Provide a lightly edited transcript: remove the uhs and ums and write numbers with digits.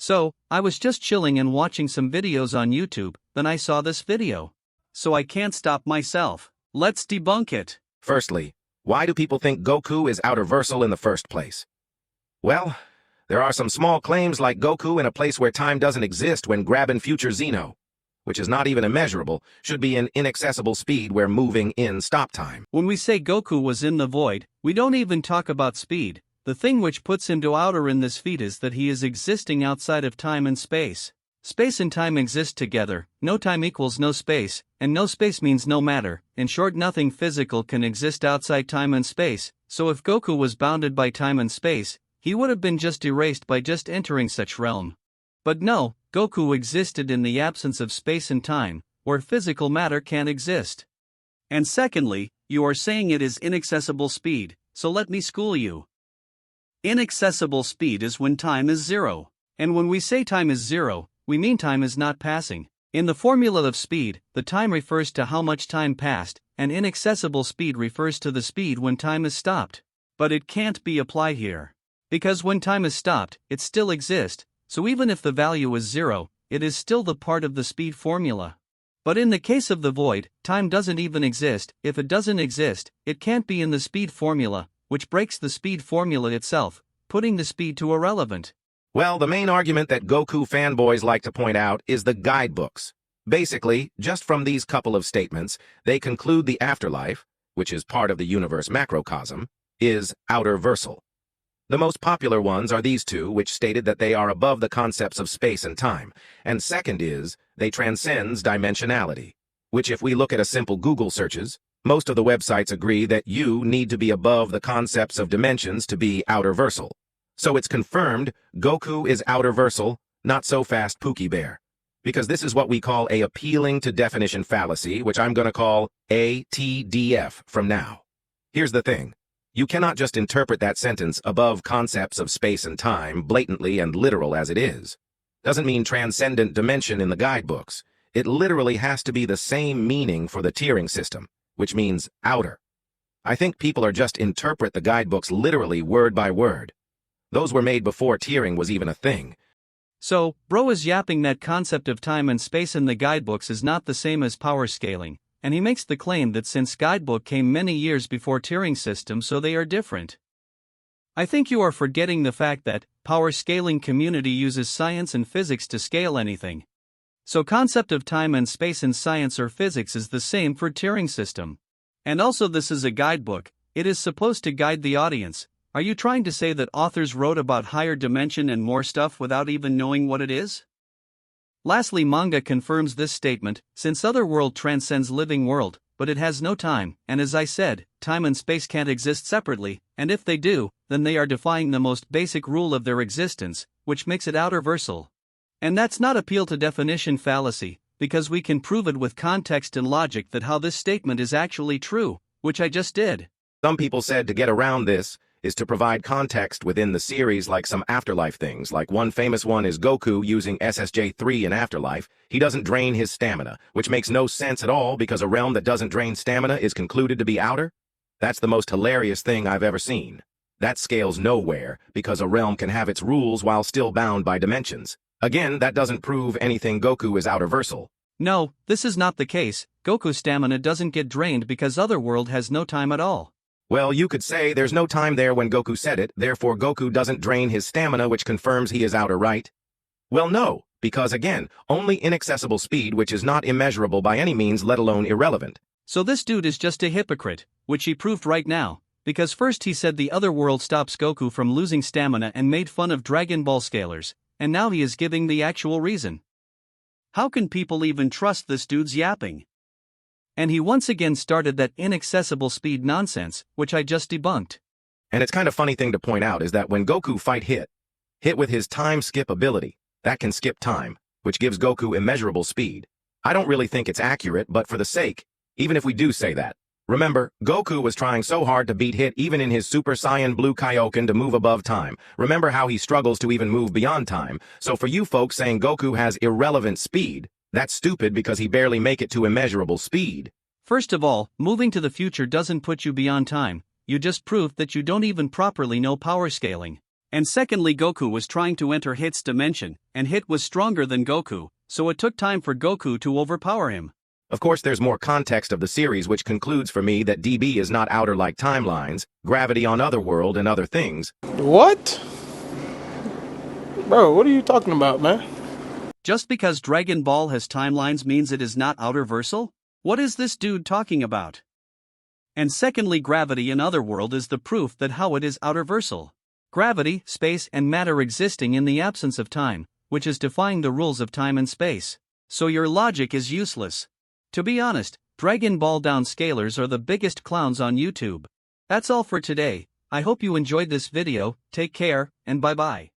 So, I was just chilling and watching some videos on YouTube, then I saw this video. So I can't stop myself. Let's debunk it. Firstly, why do people think Goku is Outerversal in the first place? Well, there are some small claims like Goku in a place where time doesn't exist when grabbing future Xeno, which is not even immeasurable, should be an inaccessible speed where moving in stop time. When we say Goku was in the void, we don't even talk about speed. The thing which puts him to outer in this feat is that he is existing outside of time and space. Space and time exist together, no time equals no space, and no space means no matter. In short, nothing physical can exist outside time and space, so if Goku was bounded by time and space, he would have been just erased by just entering such realm. But no, Goku existed in the absence of space and time, where physical matter can't exist. And secondly, you are saying it is inaccessible speed, so let me school you. Inaccessible speed is when time is zero. And when we say time is zero, we mean time is not passing. In the formula of speed, the time refers to how much time passed, and inaccessible speed refers to the speed when time is stopped. But it can't be applied here. Because when time is stopped, it still exists, so even if the value is zero, it is still the part of the speed formula. But in the case of the void, time doesn't even exist. If it doesn't exist, it can't be in the speed formula, which breaks the speed formula itself, putting the speed to irrelevant. Well, the main argument that Goku fanboys like to point out is the guidebooks. Basically, just from these couple of statements, they conclude the afterlife, which is part of the universe macrocosm, is outerversal. The most popular ones are these two, which stated that they are above the concepts of space and time, and second is, they transcends dimensionality, which if we look at a simple Google searches, most of the websites agree that you need to be above the concepts of dimensions to be outerversal. So it's confirmed Goku is outerversal, not so fast Pookie Bear. Because this is what we call a appealing to definition fallacy, which I'm going to call ATDF from now. Here's the thing. You cannot just interpret that sentence above concepts of space and time blatantly and literal as it is. Doesn't mean transcendent dimension in the guidebooks. It literally has to be the same meaning for the tiering system, which means outer. I think people are just interpret the guidebooks literally word by word. Those were made before tiering was even a thing. So, bro is yapping that concept of time and space in the guidebooks is not the same as power scaling, and he makes the claim that since Guidebook came many years before tiering system, so they are different. I think you are forgetting the fact that power scaling community uses science and physics to scale anything. So concept of time and space in science or physics is the same for tiering system. And also this is a guidebook, it is supposed to guide the audience. Are you trying to say that authors wrote about higher dimension and more stuff without even knowing what it is? Lastly, manga confirms this statement, since other world transcends living world, but it has no time, and as I said, time and space can't exist separately, and if they do, then they are defying the most basic rule of their existence, which makes it outerversal. And that's not appeal to definition fallacy, because we can prove it with context and logic that how this statement is actually true, which I just did. Some people said to get around this is to provide context within the series like some afterlife things, like one famous one is Goku using SSJ-3 in Afterlife. He doesn't drain his stamina, which makes no sense at all because a realm that doesn't drain stamina is concluded to be outer? That's the most hilarious thing I've ever seen. That scales nowhere because a realm can have its rules while still bound by dimensions. Again, that doesn't prove anything. Goku is outerversal. No, this is not the case. Goku's stamina doesn't get drained because Otherworld has no time at all. Well, you could say there's no time there when Goku said it, therefore Goku doesn't drain his stamina, which confirms he is outer, right? Well, no, because again, only inaccessible speed, which is not immeasurable by any means, let alone irrelevant. So this dude is just a hypocrite, which he proved right now, because first he said the Otherworld stops Goku from losing stamina and made fun of Dragon Ball scalers, and now he is giving the actual reason. How can people even trust this dude's yapping? And he once again started that inaccessible speed nonsense, which I just debunked. And it's kind of funny thing to point out is that when Goku hit with his time skip ability, that can skip time, which gives Goku immeasurable speed. I don't really think it's accurate, but for the sake, even if we do say that. Remember, Goku was trying so hard to beat Hit even in his Super Saiyan Blue Kaioken to move above time. Remember how he struggles to even move beyond time. So for you folks saying Goku has irrelevant speed, that's stupid because he barely make it to immeasurable speed. First of all, moving to the future doesn't put you beyond time, you just proved that you don't even properly know power scaling. And secondly, Goku was trying to enter Hit's dimension, and Hit was stronger than Goku, so it took time for Goku to overpower him. Of course, there's more context of the series which concludes for me that DB is not outer like timelines, gravity on Otherworld and other things. What? Bro, what are you talking about, man? Just because Dragon Ball has timelines means it is not Outerversal? What is this dude talking about? And secondly, gravity in Otherworld is the proof that how it is Outerversal. Gravity, space and matter existing in the absence of time, which is defying the rules of time and space. So your logic is useless. To be honest, Dragon Ball downscalers are the biggest clowns on YouTube. That's all for today. I hope you enjoyed this video, take care, and bye-bye.